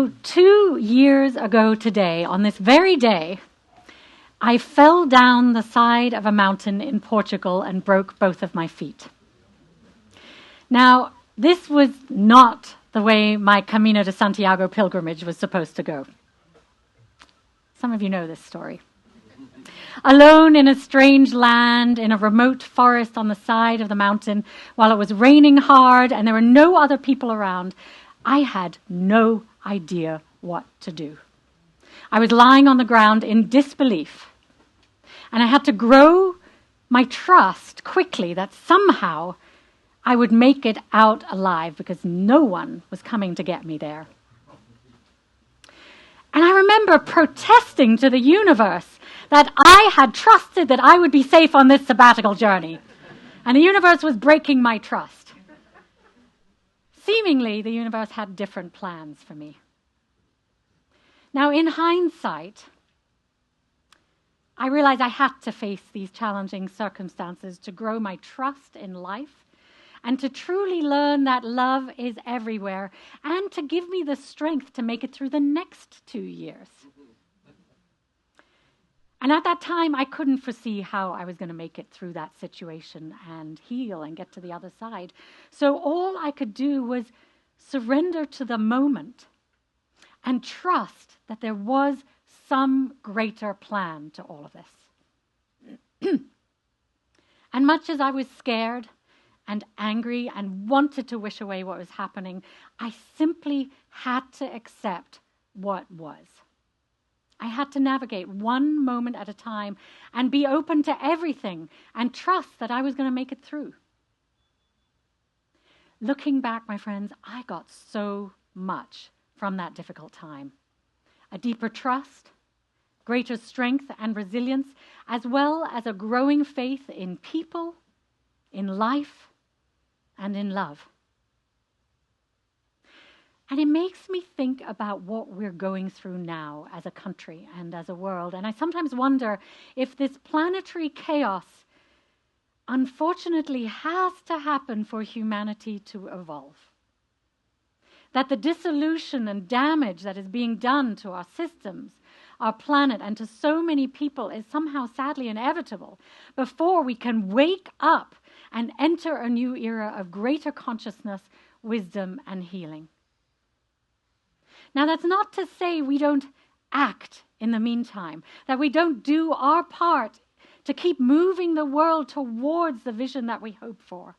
So 2 years ago today, on this very day, I fell down the side of a mountain in Portugal and broke both of my feet. Now, this was not the way my Camino de Santiago pilgrimage was supposed to go. Some of you know this story. Alone in a strange land, in a remote forest on the side of the mountain, while it was raining hard and there were no other people around, I had no idea what to do. I was lying on the ground in disbelief, and I had to grow my trust quickly that somehow I would make it out alive because no one was coming to get me there. And I remember protesting to the universe that I had trusted that I would be safe on this sabbatical journey. And the universe was breaking my trust. Seemingly, the universe had different plans for me. Now, in hindsight, I realized I had to face these challenging circumstances to grow my trust in life and to truly learn that love is everywhere and to give me the strength to make it through the next 2 years. And at that time, I couldn't foresee how I was going to make it through that situation and heal and get to the other side. So all I could do was surrender to the moment and trust that there was some greater plan to all of this. And much as I was scared and angry and wanted to wish away what was happening, I simply had to accept what was. I had to navigate one moment at a time and be open to everything and trust that I was going to make it through. Looking back, my friends, I got so much from that difficult time. A deeper trust, greater strength and resilience, as well as a growing faith in people, in life, and in love. And it makes me think about what we're going through now as a country and as a world. And I sometimes wonder if this planetary chaos unfortunately has to happen for humanity to evolve. That the dissolution and damage that is being done to our systems, our planet, and to so many people is somehow sadly inevitable before we can wake up and enter a new era of greater consciousness, wisdom, and healing. Now, that's not to say we don't act in the meantime, that we don't do our part to keep moving the world towards the vision that we hope for.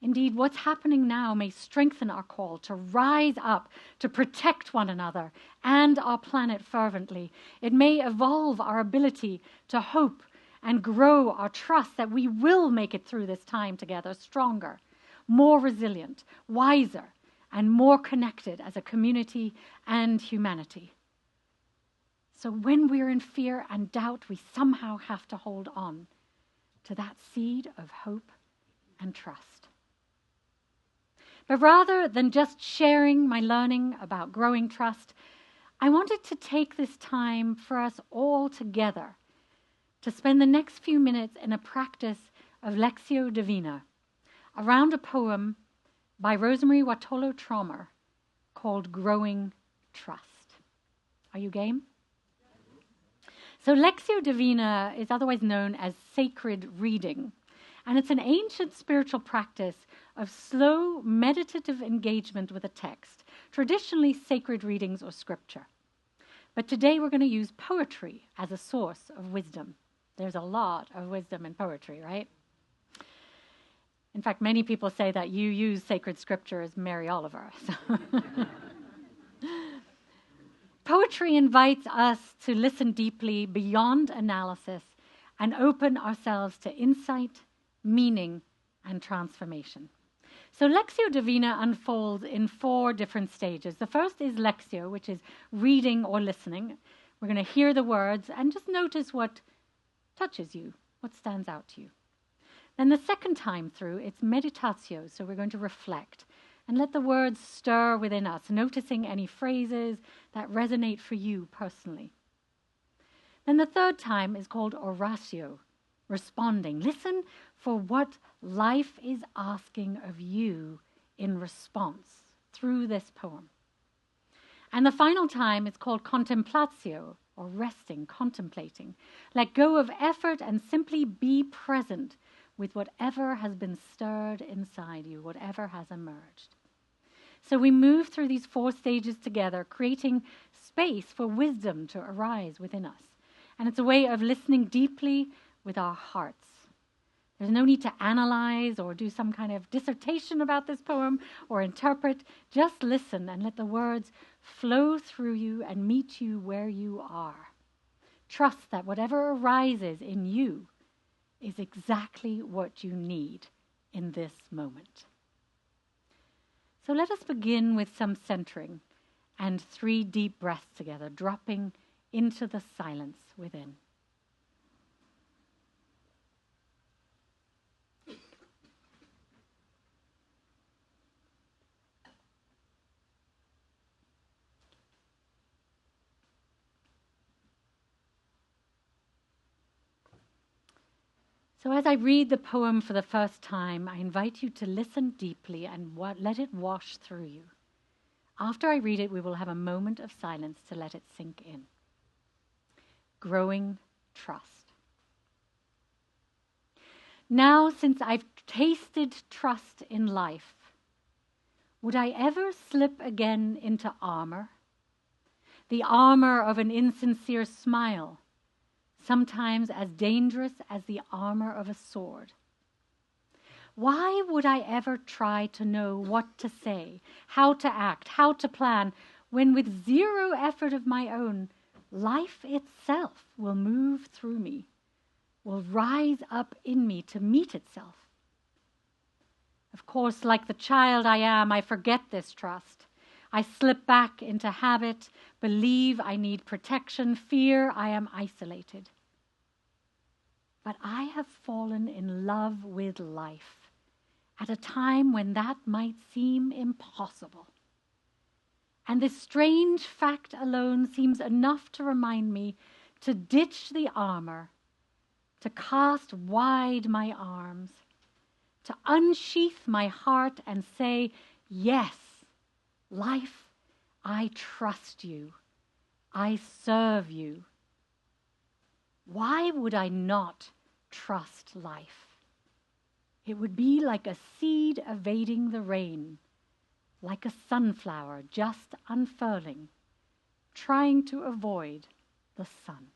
Indeed, what's happening now may strengthen our call to rise up, to protect one another and our planet fervently. It may evolve our ability to hope and grow our trust that we will make it through this time together stronger, more resilient, wiser, and more connected as a community and humanity. So when we're in fear and doubt, we somehow have to hold on to that seed of hope and trust. But rather than just sharing my learning about growing trust, I wanted to take this time for us all together to spend the next few minutes in a practice of Lectio Divina around a poem by Rosemerry Wahtola Trommer called Growing Trust. Are you game? So Lectio Divina is otherwise known as sacred reading, and it's an ancient spiritual practice of slow meditative engagement with a text, traditionally sacred readings or scripture. But today we're going to use poetry as a source of wisdom. There's a lot of wisdom in poetry, right? In fact, many people say that you use sacred scripture as Mary Oliver. Poetry invites us to listen deeply beyond analysis and open ourselves to insight, meaning, and transformation. So Lectio Divina unfolds in 4 different stages. The first is Lectio, which is reading or listening. We're going to hear the words and just notice what touches you, what stands out to you. Then the second time through, it's meditatio, so we're going to reflect and let the words stir within us, noticing any phrases that resonate for you personally. Then the third time is called oratio, responding. Listen for what life is asking of you in response through this poem. And the final time is called contemplatio, or resting, contemplating. Let go of effort and simply be present with whatever has been stirred inside you, whatever has emerged. So we move through these 4 stages together, creating space for wisdom to arise within us. And it's a way of listening deeply with our hearts. There's no need to analyze or do some kind of dissertation about this poem or interpret. Just listen and let the words flow through you and meet you where you are. Trust that whatever arises in you is exactly what you need in this moment. So let us begin with some centering and 3 deep breaths together, dropping into the silence within. So as I read the poem for the first time, I invite you to listen deeply and let it wash through you. After I read it, we will have a moment of silence to let it sink in. Growing trust. Now, since I've tasted trust in life, would I ever slip again into armor? The armor of an insincere smile, sometimes as dangerous as the armor of a sword. Why would I ever try to know what to say, how to act, how to plan, when with 0 effort of my own, life itself will move through me, will rise up in me to meet itself? Of course, like the child I am, I forget this trust. I slip back into habit, believe I need protection, fear I am isolated. But I have fallen in love with life at a time when that might seem impossible. And this strange fact alone seems enough to remind me to ditch the armor, to cast wide my arms, to unsheath my heart and say, yes, life, I trust you. I serve you. Why would I not trust life? It would be like a seed evading the rain, like a sunflower just unfurling, trying to avoid the sun.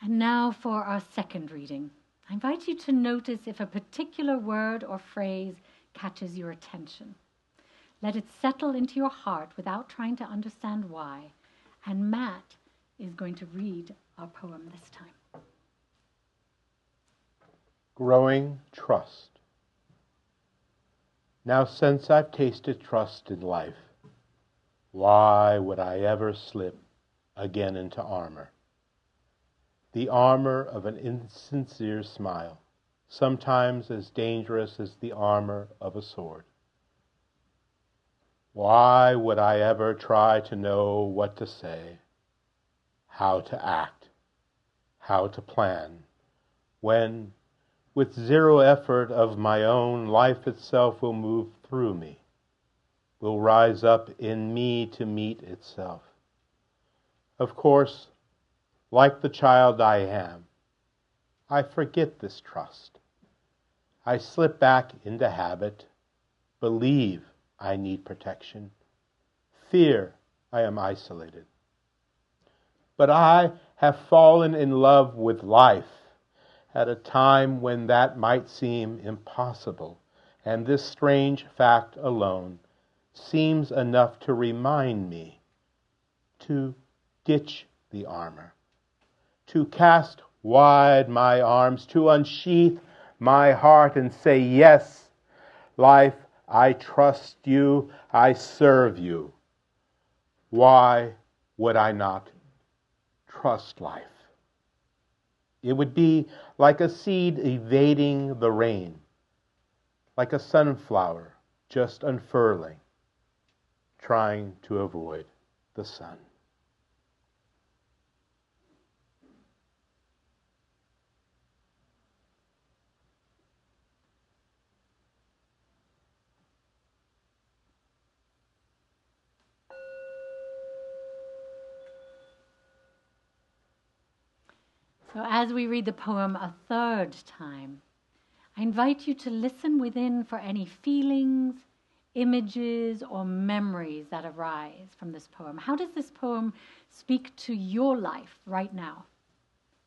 And now for our second reading. I invite you to notice if a particular word or phrase catches your attention. Let it settle into your heart without trying to understand why. And Matt is going to read our poem this time. Growing trust. Now since I've tasted trust in life, why would I ever slip again into armor? The armor of an insincere smile, sometimes as dangerous as the armor of a sword. Why would I ever try to know what to say, how to act, how to plan, when, with 0 effort of my own, life itself will move through me, will rise up in me to meet itself? Of course, like the child I am, I forget this trust. I slip back into habit, believe I need protection, fear I am isolated. But I have fallen in love with life at a time when that might seem impossible, and this strange fact alone seems enough to remind me to ditch the armor, to cast wide my arms, to unsheath my heart and say, yes, life, I trust you, I serve you. Why would I not trust life? It would be like a seed evading the rain, like a sunflower just unfurling, trying to avoid the sun. So as we read the poem a third time, I invite you to listen within for any feelings, images, or memories that arise from this poem. How does this poem speak to your life right now?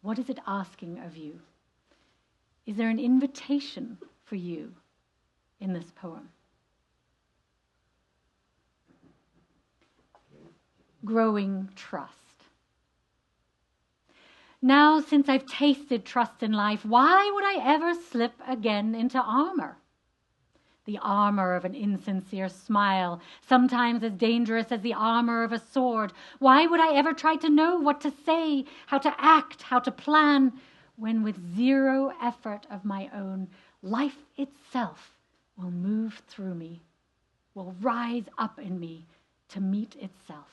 What is it asking of you? Is there an invitation for you in this poem? Growing trust. Now, since I've tasted trust in life, why would I ever slip again into armor? The armor of an insincere smile, sometimes as dangerous as the armor of a sword. Why would I ever try to know what to say, how to act, how to plan, when with zero effort of my own, life itself will move through me, will rise up in me to meet itself?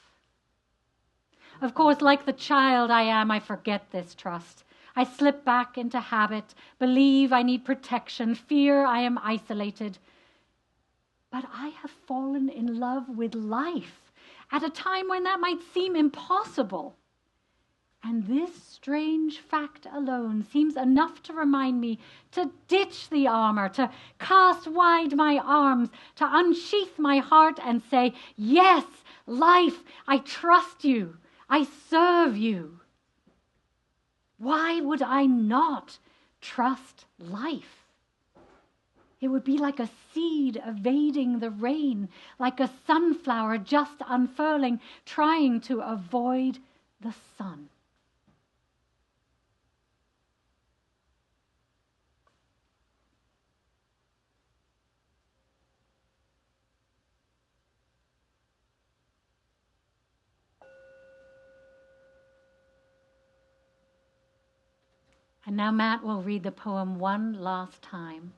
Of course, like the child I am, I forget this trust. I slip back into habit, believe I need protection, fear I am isolated. But I have fallen in love with life at a time when that might seem impossible. And this strange fact alone seems enough to remind me to ditch the armor, to cast wide my arms, to unsheath my heart and say, yes, life, I trust you. I serve you. Why would I not trust life? It would be like a seed evading the rain, like a sunflower just unfurling, trying to avoid the sun. And now Matt will read the poem one last time.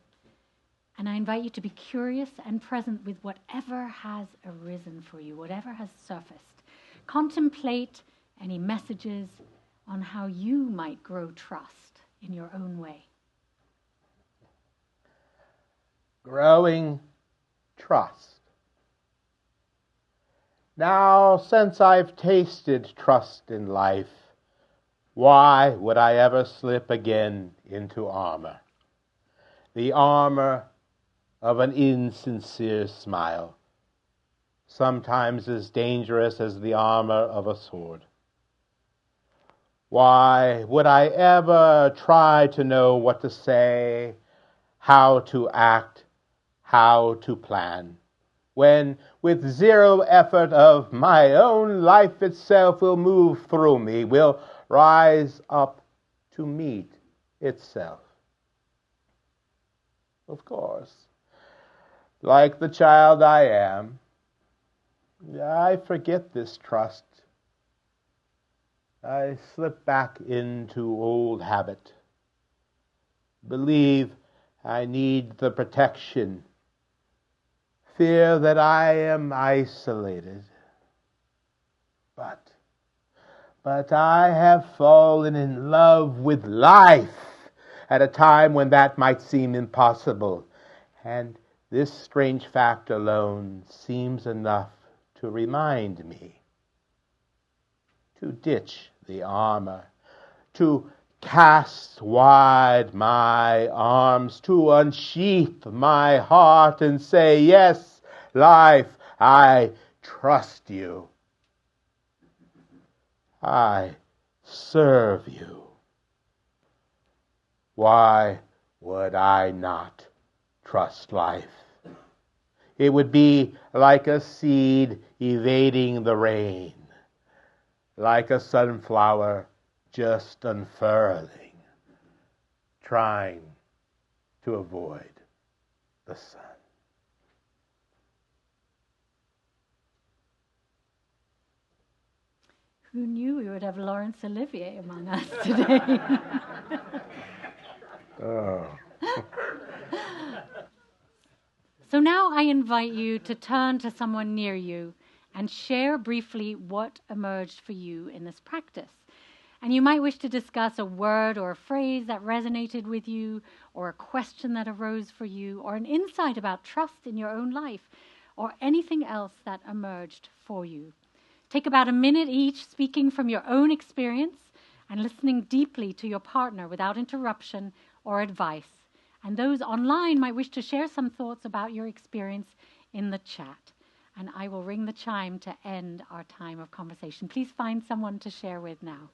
And I invite you to be curious and present with whatever has arisen for you, whatever has surfaced. Contemplate any messages on how you might grow trust in your own way. Growing trust. Now, since I've tasted trust in life, why would I ever slip again into armor? The armor of an insincere smile, sometimes as dangerous as the armor of a sword. Why would I ever try to know what to say, how to act, how to plan, when with zero effort of my own, life itself will move through me, will rise up to meet itself? Of course, like the child I am, I forget this trust. I slip back into old habit. Believe I need the protection. Fear that I am isolated. But I have fallen in love with life at a time when that might seem impossible. And this strange fact alone seems enough to remind me to ditch the armor, to cast wide my arms, to unsheath my heart and say, yes, life, I trust you. I serve you. Why would I not trust life? It would be like a seed evading the rain, like a sunflower just unfurling, trying to avoid the sun. Who knew we would have Laurence Olivier among us today? Oh. So now I invite you to turn to someone near you and share briefly what emerged for you in this practice. And you might wish to discuss a word or a phrase that resonated with you, or a question that arose for you, or an insight about trust in your own life, or anything else that emerged for you. Take about a minute each, speaking from your own experience and listening deeply to your partner without interruption or advice. And those online might wish to share some thoughts about your experience in the chat. And I will ring the chime to end our time of conversation. Please find someone to share with now.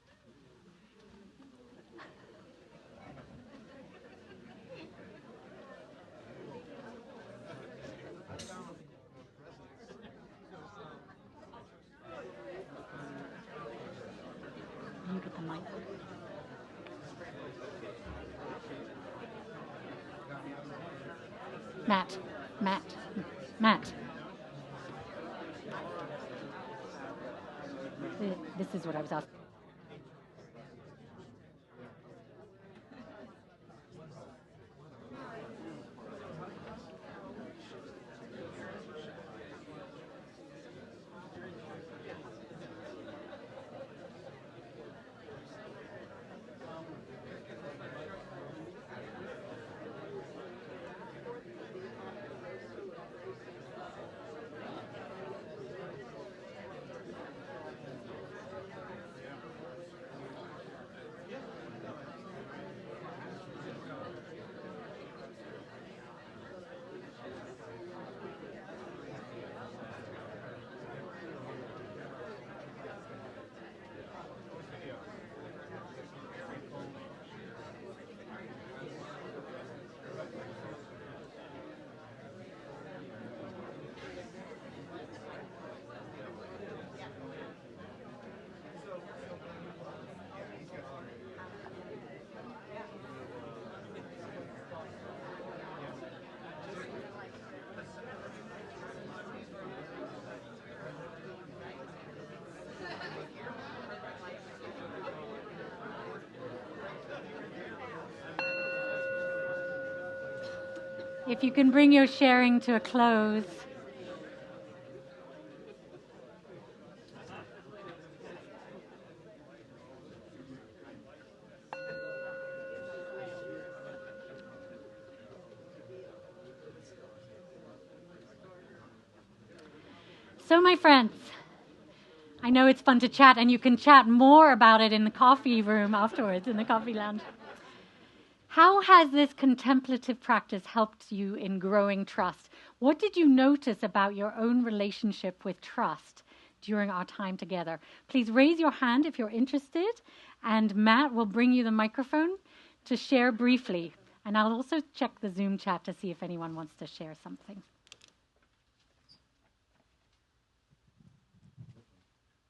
You get the mic. Matt. This is what I was asking. If you can bring your sharing to a close. So, my friends, I know it's fun to chat, and you can chat more about it in the coffee room afterwards, in the coffee lounge. How has this contemplative practice helped you in growing trust? What did you notice about your own relationship with trust during our time together? Please raise your hand if you're interested, and Matt will bring you the microphone to share briefly. And I'll also check the Zoom chat to see if anyone wants to share something.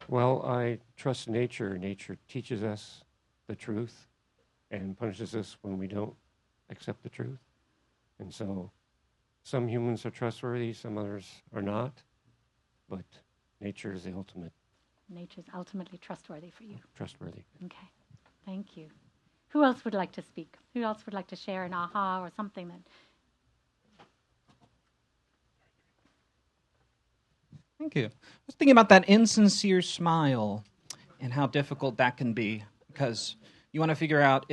Well, I trust nature. Nature teaches us the truth and punishes us when we don't accept the truth. And so some humans are trustworthy, some others are not, but nature is the ultimate. Nature is ultimately trustworthy for you. Trustworthy. Okay, thank you. Who else would like to speak? Who else would like to share an aha or something that... Thank you. I was thinking about that insincere smile and how difficult that can be, because you want to figure out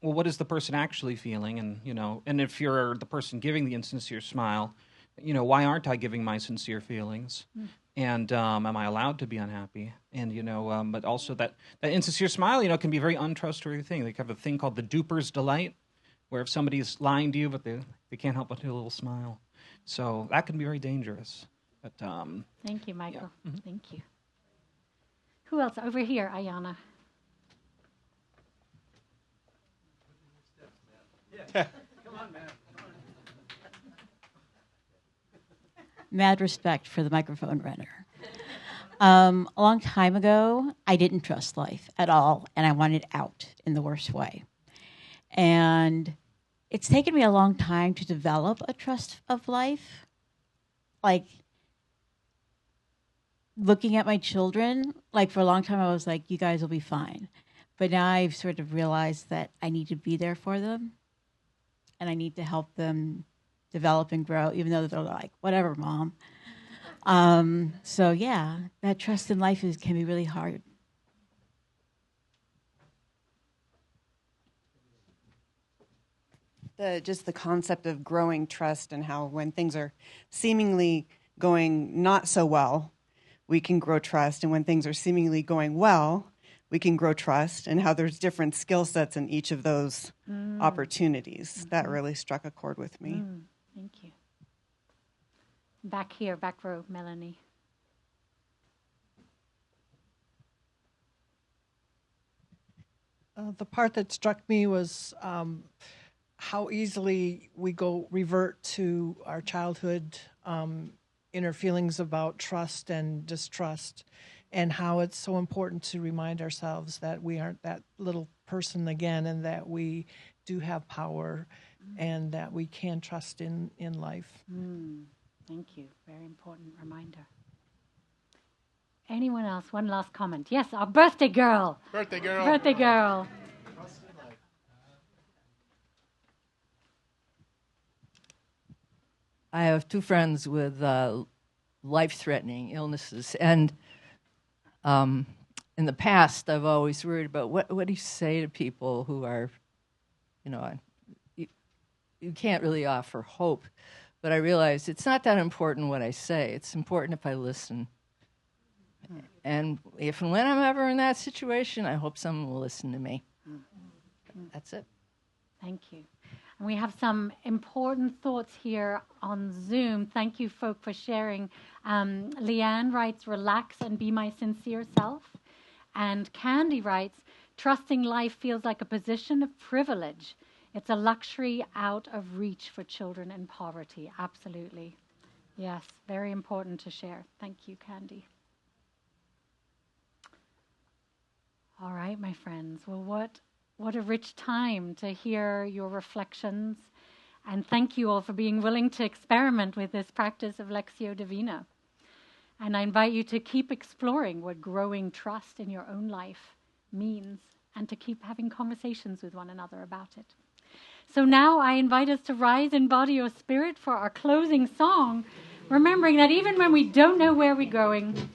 what is the person actually feeling, and if you're the person giving the insincere smile, why aren't I giving my sincere feelings? And am I allowed to be unhappy? And, but also that insincere smile, can be a very untrustworthy thing. They have a thing called the duper's delight, where if somebody's lying to you, but they can't help but do a little smile. So that can be very dangerous. But Thank you, Michael. Yeah. Mm-hmm. Thank you. Who else? Over here, Ayana. Come on, man. Mad respect for the microphone runner. A long time ago, I didn't trust life at all, and I wanted out in the worst way. And it's taken me a long time to develop a trust of life. Like, looking at my children, for a long time I was like, you guys will be fine. But now I've sort of realized that I need to be there for them, and I need to help them develop and grow, even though they're like, whatever, Mom. So yeah, that trust in life can be really hard. Just the concept of growing trust, and how when things are seemingly going not so well, we can grow trust, and when things are seemingly going well, we can grow trust, and how there's different skill sets in each of those opportunities. Mm-hmm. That really struck a chord with me. Thank you. Back here, back row, Melanie. The part that struck me was how easily we revert to our childhood inner feelings about trust and distrust, and how it's so important to remind ourselves that we aren't that little person again, and that we do have power, and that we can trust in life. Thank you. Very important reminder. Anyone else? One last comment. Yes, our birthday girl. Birthday girl. Birthday girl. I have two friends with life-threatening illnesses, and in the past, I've always worried about what do you say to people who are, you can't really offer hope. But I realized it's not that important what I say. It's important if I listen. And if and when I'm ever in that situation, I hope someone will listen to me. That's it. Thank you. And we have some important thoughts here on Zoom. Thank you, folk, for sharing. Leanne writes, relax and be my sincere self. And Candy writes, trusting life feels like a position of privilege. It's a luxury out of reach for children in poverty. Absolutely. Yes, very important to share. Thank you, Candy. All right, my friends. Well, what a rich time to hear your reflections. And thank you all for being willing to experiment with this practice of Lectio Divina. And I invite you to keep exploring what growing trust in your own life means, and to keep having conversations with one another about it. So now I invite us to rise in body or spirit for our closing song, remembering that even when we don't know where we're going,